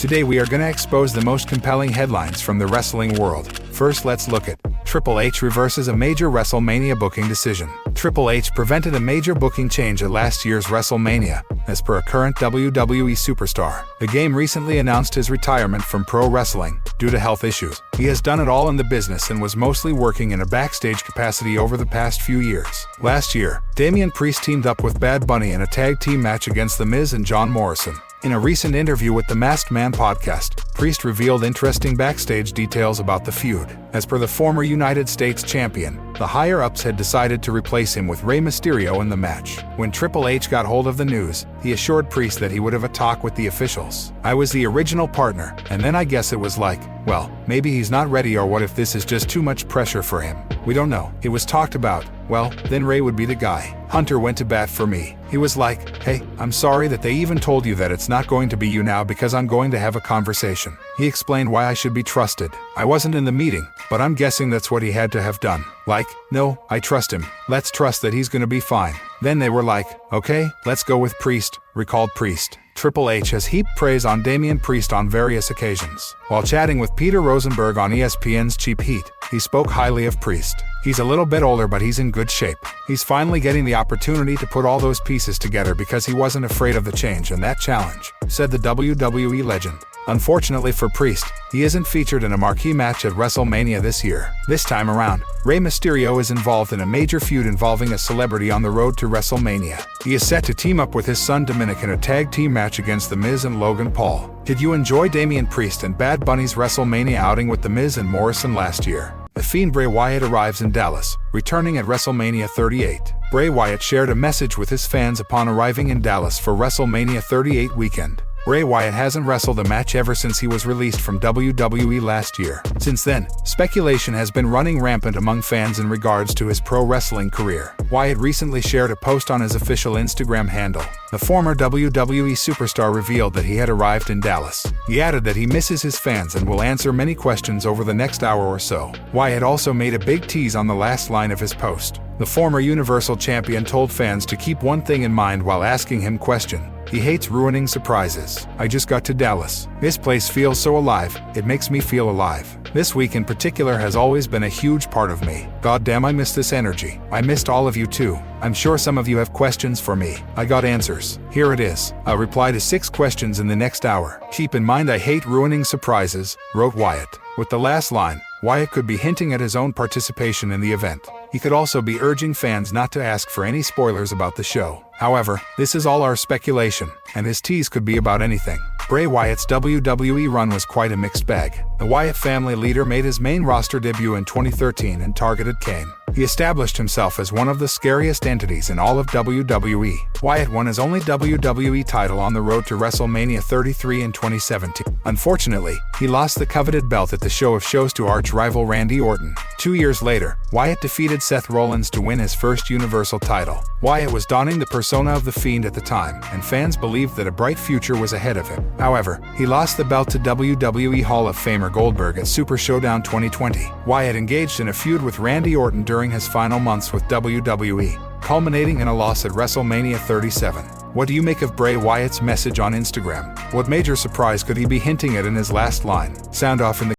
Today we are gonna expose the most compelling headlines from the wrestling world. First, let's look at Triple H reverses a major WrestleMania booking decision. Triple H prevented a major booking change at last year's WrestleMania, as per a current WWE superstar. The game recently announced his retirement from pro wrestling due to health issues. He has done it all in the business and was mostly working in a backstage capacity over the past few years. Last year, Damian Priest teamed up with Bad Bunny in a tag team match against The Miz and John Morrison. In a recent interview with the Masked Man podcast, Priest revealed interesting backstage details about the feud. As per the former United States champion, the higher-ups had decided to replace him with Rey Mysterio in the match. When Triple H got hold of the news, he assured Priest that he would have a talk with the officials. "I was the original partner, and then I guess it was like, well, maybe he's not ready, or what if this is just too much pressure for him? We don't know. It was talked about. Well, then Rey would be the guy. Hunter went to bat for me. He was like, hey, I'm sorry that they even told you that it's not going to be you now because I'm going to have a conversation." He explained why I should be trusted. "I wasn't in the meeting, but I'm guessing that's what he had to have done. Like, no, I trust him. Let's trust that he's gonna be fine." Then they were like, okay, let's go with Priest, recalled Priest. Triple H has heaped praise on Damian Priest on various occasions. While chatting with Peter Rosenberg on ESPN's Cheap Heat, he spoke highly of Priest. "He's a little bit older, but he's in good shape. He's finally getting the opportunity to put all those pieces together because he wasn't afraid of the change and that challenge," said the WWE legend. Unfortunately for Priest, he isn't featured in a marquee match at WrestleMania this year. This time around, Rey Mysterio is involved in a major feud involving a celebrity on the road to WrestleMania. He is set to team up with his son Dominic in a tag team match against The Miz and Logan Paul. Did you enjoy Damian Priest and Bad Bunny's WrestleMania outing with The Miz and Morrison last year? The Fiend Bray Wyatt arrives in Dallas, returning at WrestleMania 38. Bray Wyatt shared a message with his fans upon arriving in Dallas for WrestleMania 38 weekend. Bray Wyatt hasn't wrestled a match ever since he was released from WWE last year. Since then, speculation has been running rampant among fans in regards to his pro wrestling career. Wyatt recently shared a post on his official Instagram handle. The former WWE superstar revealed that he had arrived in Dallas. He added that he misses his fans and will answer many questions over the next hour or so. Wyatt also made a big tease on the last line of his post. The former Universal Champion told fans to keep one thing in mind while asking him question. He hates ruining surprises. "I just got to Dallas. This place feels so alive, it makes me feel alive. This week in particular has always been a huge part of me. God damn, I miss this energy. I missed all of you too. I'm sure some of you have questions for me. I got answers. Here it is. I'll reply to 6 questions in the next hour. Keep in mind I hate ruining surprises," wrote Wyatt. With the last line, Wyatt could be hinting at his own participation in the event. He could also be urging fans not to ask for any spoilers about the show. However, this is all our speculation, and his tease could be about anything. Bray Wyatt's WWE run was quite a mixed bag. The Wyatt family leader made his main roster debut in 2013 and targeted Kane. He established himself as one of the scariest entities in all of WWE. Wyatt won his only WWE title on the road to WrestleMania 33 in 2017. Unfortunately, he lost the coveted belt at the show of shows to arch-rival Randy Orton. 2 years later, Wyatt defeated Seth Rollins to win his first Universal title. Wyatt was donning the persona of the Fiend at the time, and fans believed that a bright future was ahead of him. However, he lost the belt to WWE Hall of Famer Goldberg at Super Showdown 2020. Wyatt engaged in a feud with Randy Orton during his final months with WWE, culminating in a loss at WrestleMania 37. What do you make of Bray Wyatt's message on Instagram? What major surprise could he be hinting at in his last line? Sound off in the